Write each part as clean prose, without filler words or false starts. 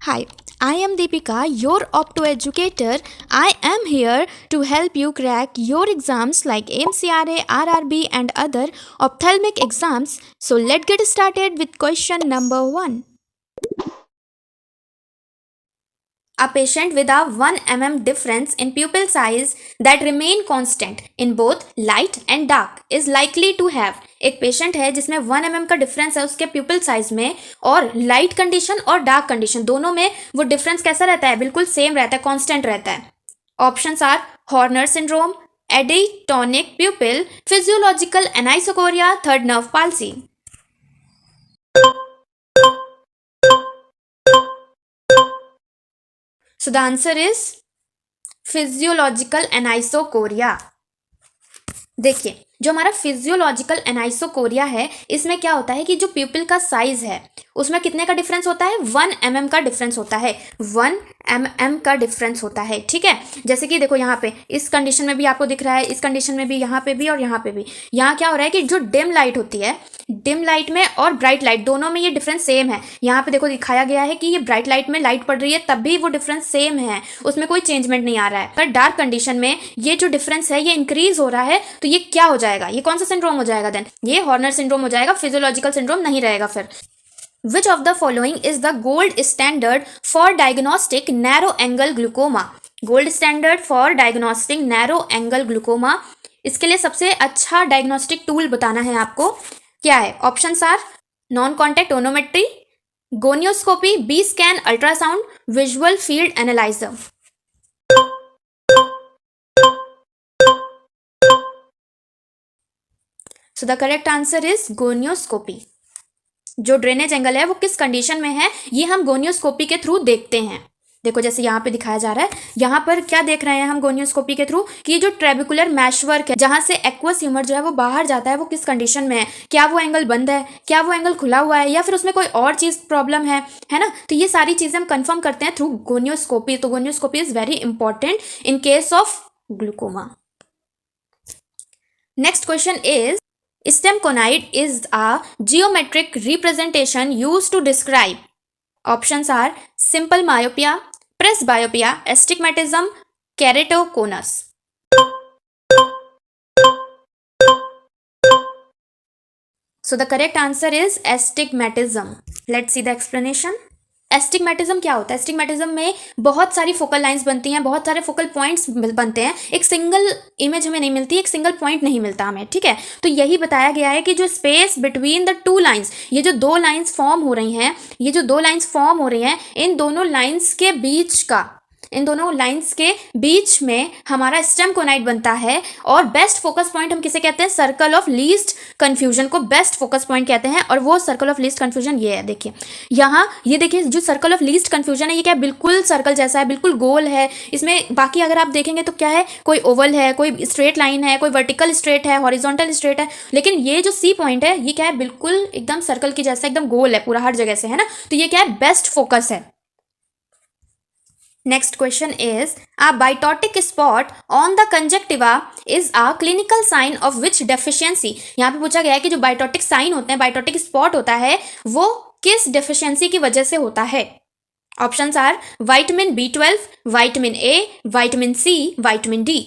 Hi, I am Deepika, your Opto educator. I am here to help you crack your exams like MCRA, RRB, and other ophthalmic exams. So let's get started with question number 1. A patient with a 1 mm difference in pupil size that remain constant in both light and dark is likely to have. एक patient है जिसमें 1 mm का difference है उसके प्यूपिल size में, और light condition और dark condition दोनों में वो डिफरेंस कैसा रहता है, बिल्कुल सेम रहता है, कांस्टेंट रहता है. Options are Horner syndrome, Adie tonic pupil, physiological anisocoria, third nerve palsy. So the answer is physiological anisocoria. देखिए, जो हमारा फिजियोलॉजिकल एनाइसोकोरिया है, इसमें क्या होता है कि जो प्यूपिल का साइज है उसमें कितने का डिफरेंस होता है, 1 mm का डिफरेंस होता है, 1 mm का डिफरेंस होता है. ठीक है, जैसे कि देखो यहाँ पे इस कंडीशन में भी आपको दिख रहा है, इस कंडीशन में भी, यहाँ पे भी और यहाँ पे भी. यहाँ क्या हो रहा है कि जो डिम लाइट होती है, डिम लाइट में और ब्राइट लाइट दोनों में ये डिफरेंस सेम है. यहाँ पे देखो दिखाया गया है कि ये ब्राइट लाइट में लाइट पड़ रही है तब भी वो डिफरेंस सेम है, उसमें कोई चेंजमेंट नहीं आ रहा है. पर डार्क कंडीशन में ये जो डिफरेंस है ये इंक्रीज हो रहा है, तो ये क्या हो जाएगा, ये कौन सा सिंड्रोम हो जाएगा, देन ये हॉर्नर सिंड्रोम हो जाएगा, फिजियोलॉजिकल सिंड्रोम नहीं रहेगा. फिर Which of the following is the gold standard for diagnostic narrow angle glaucoma? Gold standard for diagnostic narrow angle glaucoma. इसके लिए सबसे अच्छा डायग्नोस्टिक टूल बताना है आपको, क्या है? Options are non contact tonometry, gonioscopy, B scan, ultrasound, visual field analyser. So the correct answer is gonioscopy. जो ड्रेनेज एंगल है वो किस कंडीशन में है, ये हम गोनियोस्कोपी के थ्रू देखते हैं. देखो जैसे यहाँ पे दिखाया जा रहा है, यहाँ पर क्या देख रहे हैं हम गोनियोस्कोपी के थ्रू, कि ये जो ट्रेबिकुलर मैशवर्क है जहाँ से एक्वस ह्यूमर जो है वो बाहर जाता है, वो किस कंडीशन में है, क्या वो एंगल बंद है, क्या वो एंगल खुला हुआ है, या फिर उसमें कोई और चीज प्रॉब्लम है ना. तो ये सारी चीजें हम कंफर्म करते हैं थ्रू गोनियोस्कोपी. तो gonioscopy is very important in case of glaucoma. Next question is stem conide is a geometric representation used to describe. Options are simple myopia, presbyopia, astigmatism, keratoconus. So the correct answer is astigmatism. Let's see the explanation. Astigmatism क्या होता है? Astigmatism में बहुत सारी focal lines बनती हैं, बहुत सारे फोकल पॉइंट्स बनते हैं, एक सिंगल इमेज हमें नहीं मिलती, एक सिंगल पॉइंट नहीं मिलता हमें. ठीक है, तो यही बताया गया है कि जो space between the two lines, ये जो दो लाइंस फॉर्म हो रही हैं, इन दोनों लाइंस के बीच का, इन दोनों लाइंस के बीच में हमारा स्टेम कोनाइड बनता है. और बेस्ट फोकस पॉइंट हम किसे कहते हैं? सर्कल ऑफ लीस्ट कंफ्यूजन को बेस्ट फोकस पॉइंट कहते हैं. और वो सर्कल ऑफ लीस्ट कंफ्यूजन ये है, देखिए यहाँ, ये देखिए जो सर्कल ऑफ लीस्ट कंफ्यूजन है ये क्या है, बिल्कुल सर्कल जैसा है, बिल्कुल गोल है. इसमें बाकी अगर आप देखेंगे तो क्या है, कोई ओवल है, कोई स्ट्रेट लाइन है, कोई वर्टिकल स्ट्रेट है, हॉरिजॉन्टल स्ट्रेट है, लेकिन ये जो सी पॉइंट है ये क्या है, बिल्कुल एकदम सर्कल की जैसा, एकदम गोल है पूरा हर जगह से, है ना. तो ये क्या है, बेस्ट फोकस है. Next question is a bitotic spot on the conjunctiva is a clinical sign of which deficiency. यहाँ पे पूछा गया है कि जो बाइटोटिक साइन होते हैं, बाइटोटिक स्पॉट होता है, वो किस डेफिशिएंसी की वजह से होता है? Options are vitamin B12, vitamin A, vitamin C, vitamin D.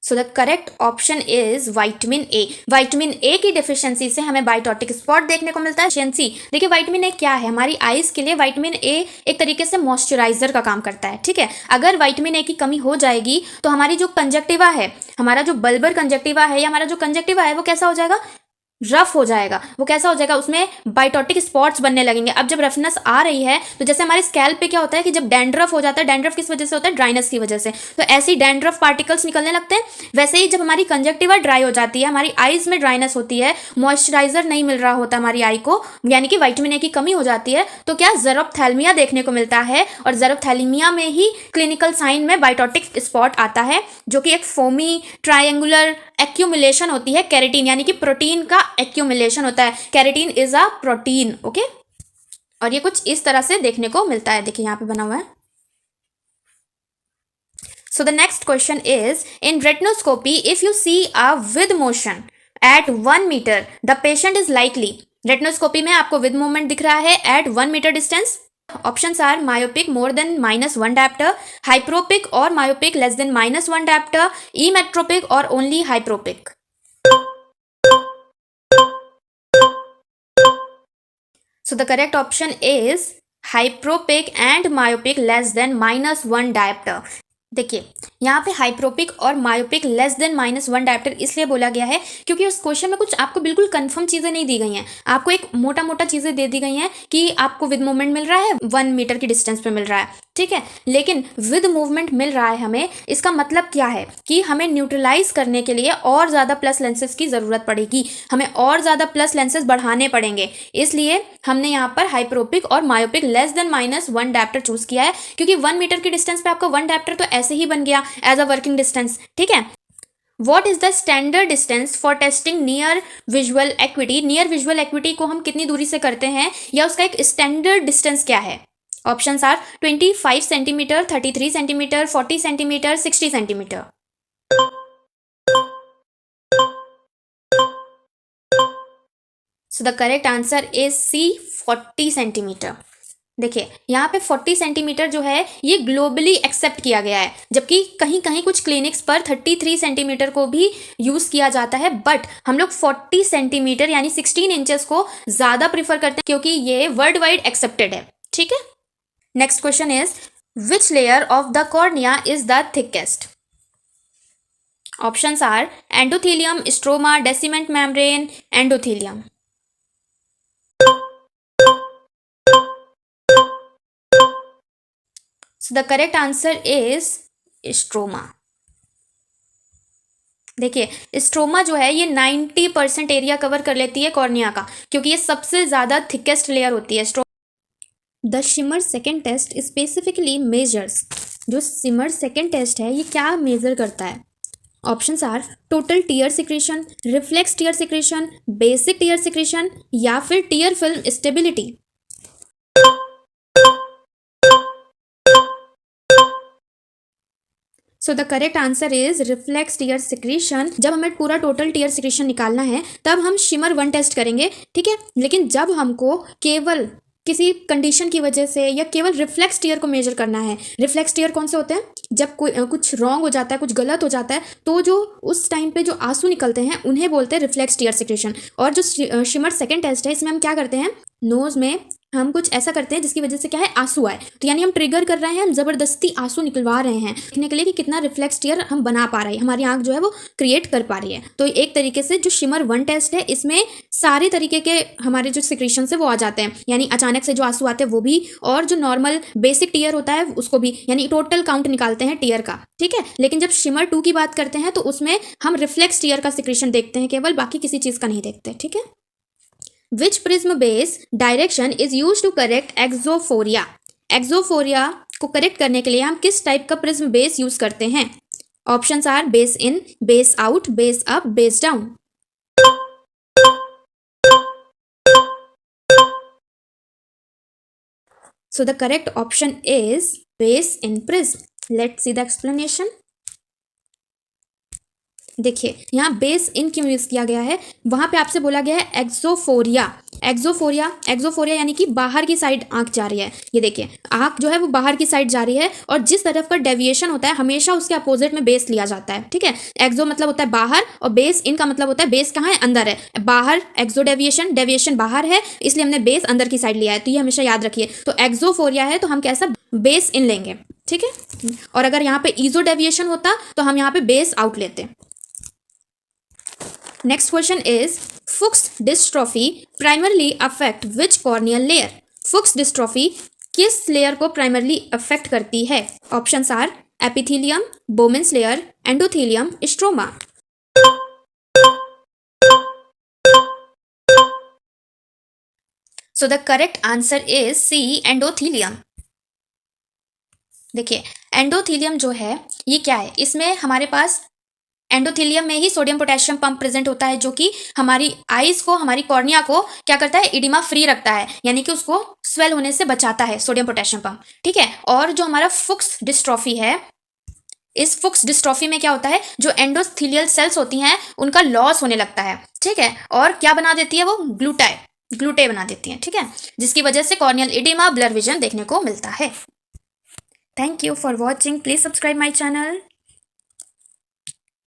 So the correct option is vitamin A. Vitamin A की डिफिशियंसी से हमें बाइटोटिक स्पॉट देखने को मिलता है. देखिए विटामिन ए क्या है, हमारी आईज के लिए विटामिन ए एक तरीके से मॉइस्चराइजर का काम करता है. ठीक है, अगर विटामिन ए की कमी हो जाएगी तो हमारी जो कंजक्टिवा है, हमारा जो बल्बर कंजक्टिवा है, या हमारा जो कंजक्टिवा है वो कैसा हो जाएगा, रफ हो जाएगा. वो कैसा हो जाएगा, उसमें बाइटोटिक स्पॉट्स बनने लगेंगे. अब जब रफनेस आ रही है तो जैसे हमारे स्कैल्प पे क्या होता है कि जब डैंड्रफ हो जाता है, डैंड्रफ किस वजह से होता है, ड्राइनेस की वजह से, तो ऐसे ही डैंड्रफ पार्टिकल्स निकलने लगते हैं. वैसे ही जब हमारी कंजक्टिवा ड्राई हो जाती है, हमारी आईज में ड्राइनेस होती है, मॉइस्चराइजर नहीं मिल रहा होता हमारी आई को, यानी कि विटामिन ए की कमी हो जाती है, तो क्या ज़ेरोप्थैल्मिया देखने को मिलता है. और ज़ेरोप्थैल्मिया में ही क्लिनिकल साइन में बाइटोटिक स्पॉट आता है, जो कि एक फोमी ट्रायंगुलर एक्यूमुलेशन होती है, कैरेटीन यानी कि प्रोटीन का एक्यूमुलेशन होता है. Keratin is a protein. Okay, और ये कुछ इस तरह से देखने को मिलता है. देखिए यहाँ पे बना हुआ है. So the next question is in retinoscopy if you see a with motion at 1 meter, the patient is likely retinoscopy में आपको विद मूवमेंट दिख रहा है at 1 metre distance. Options are myopic more than -1 dioptre, hyperopic और myopic less than -1 dioptre, emmetropic और only hyperopic. So the correct option is hyperopic and myopic less than -1 diopter। देखिए यहाँ पे हाइप्रोपिक और मायोपिक लेस देन -1 डायप्टर इसलिए बोला गया है क्योंकि उस क्वेश्चन में कुछ आपको बिल्कुल कंफर्म चीज़ें नहीं दी गई हैं। आपको एक मोटा मोटा चीज़ें दे दी गई हैं कि आपको विद मूवमेंट मिल रहा है 1 मीटर की डिस्टेंस पे मिल रहा है, ठीक है, लेकिन विद मूवमेंट मिल रहा है हमें, इसका मतलब क्या है कि हमें न्यूट्रलाइज करने के लिए और ज़्यादा प्लस लेंसेज की ज़रूरत पड़ेगी, हमें और ज़्यादा प्लस लेंसेज बढ़ाने पड़ेंगे। इसलिए हमने यहाँ पर हाइप्रोपिक और myopic less than -1 dioptre choose किया है, क्योंकि 1 मीटर की डिस्टेंस पे आपका 1 डायप्टर तो ऐसे ही बन गया एज अ वर्किंग डिस्टेंस, ठीक है। What is the standard distance for testing near visual equity? Near visual equity को हम कितनी दूरी से करते हैं या उसका एक स्टैंडर्ड डिस्टेंस क्या है? Options are 25 centimetre, 33 centimetre, 40 centimetre, 60 centimetre. So the correct answer is C 40 centimetre. देखिए यहाँ पे 40 सेंटीमीटर जो है ये ग्लोबली एक्सेप्ट किया गया है, जबकि कहीं कहीं कुछ क्लिनिक्स पर 33 सेंटीमीटर को भी यूज़ किया जाता है, बट हम लोग 40 सेंटीमीटर यानी 16 इंचेस को ज़्यादा प्रीफर करते हैं क्योंकि ये वर्ल्ड वाइड एक्सेप्टेड है, ठीक है। Next question is which layer of the cornea is the thickest? Options are endothelium, stroma, Descemet membrane, endothelium. So the correct answer is stroma. देखिए स्ट्रोमा जो है ये 90% एरिया कवर कर लेती है कॉर्निया का, क्योंकि ये सबसे ज़्यादा थिकेस्ट लेयर होती है। The Schirmer second test specifically measures, जो शिमर सेकेंड टेस्ट है ये क्या मेजर करता है? Options are total tear secretion, reflex tear secretion, basic tear secretion या फिर tear film stability. So the correct answer is reflex tear secretion. जब हमें पूरा टोटल टीयर सिक्रीशन निकालना है तब हम शिमर 1 टेस्ट करेंगे, ठीक है, लेकिन जब हमको केवल किसी कंडीशन की वजह से या केवल रिफ्लेक्स टीयर को मेजर करना है, रिफ्लेक्स टीयर कौन से होते हैं? जब कोई कुछ रॉन्ग हो जाता है, कुछ गलत हो जाता है, तो जो उस टाइम पे जो आंसू निकलते हैं उन्हें बोलते हैं रिफ्लेक्स टीयर सिक्रेशन। और जो शिमर सेकेंड टेस्ट है इसमें हम क्या करते हैं, नोज में हम कुछ ऐसा करते हैं जिसकी वजह से क्या है, आंसू आए, तो यानी हम ट्रिगर कर रहे हैं, हम जबरदस्ती आंसू निकलवा रहे हैं देखने के लिए कि कितना रिफ्लेक्स टीयर हम बना पा रहे हैं, हमारी आंख जो है वो क्रिएट कर पा रही है। तो एक तरीके से जो शिमर 1 टेस्ट है इसमें सारे तरीके के हमारे जो सिक्रेशन है वो आ जाते हैं, यानी अचानक से जो आंसू आते हैं वो भी, और जो नॉर्मल बेसिक टीयर होता है उसको भी, यानी टोटल काउंट निकालते हैं टीयर का, ठीक है। लेकिन जब शिमर 2 की बात करते हैं तो उसमें हम रिफ्लेक्स टीयर का सिक्रेशन देखते हैं केवल, बाकी किसी चीज का नहीं देखते, ठीक है। Which prism base direction is used to correct एक्सोफोरिया? एक्सोफोरिया को करेक्ट करने के लिए हम किस टाइप का प्रिज्म बेस यूज करते हैं? Options are base in, base out, base up, base down. So the correct option is base in prism. Let's see the explanation. देखिए यहाँ बेस इन क्यों यूज किया गया है, वहां पे आपसे बोला गया है एक्सोफोरिया। एक्सोफोरिया, एक्सोफोरिया यानी कि बाहर की साइड आंख जा रही है, ये देखिए आंख जो है वो बाहर की साइड जा रही है, और जिस तरफ का डेविएशन होता है हमेशा उसके अपोजिट में बेस लिया जाता है, ठीक है। एक्सो मतलब होता है बाहर, और बेस इन का मतलब होता है बेस कहाँ है, अंदर है, बाहर एक्सो डेविएशन, डेविएशन बाहर है, इसलिए हमने बेस अंदर की साइड लिया है, तो ये हमेशा याद रखिए। तो एक्सोफोरिया है तो हम कैसा बेस इन लेंगे, ठीक है। और अगर यहाँ पे ईजो डेविएशन होता तो हम यहाँ पे बेस आउट लेते। Next question is Fuchs dystrophy primarily affect which corneal layer? Fuchs dystrophy किस लेयर को प्राइमरली अफेक्ट करती है? Options are epithelium, Bowman's layer, endothelium, stroma. So the correct answer is C endothelium. देखिए endothelium जो है ये क्या है, इसमें हमारे पास एंडोथेलियम में ही सोडियम पोटेशियम पंप प्रेजेंट होता है, जो कि हमारी आईज को, हमारी कॉर्निया को क्या करता है, इडिमा फ्री रखता है, यानी कि उसको स्वेल होने से बचाता है सोडियम पोटेशियम पंप, ठीक है। और जो हमारा फुक्स डिस्ट्रॉफी है, इस फुक्स डिस्ट्रॉफी में क्या होता है, जो एंडोथेलियल सेल्स होती हैं उनका लॉस होने लगता है, ठीक है, और क्या बना देती है वो, ग्लूटाइन, ग्लूटे बना देती हैं, ठीक है, जिसकी वजह से कॉर्नियल इडिमा, ब्लर विजन देखने को मिलता है। Thank you for watching, please subscribe my channel.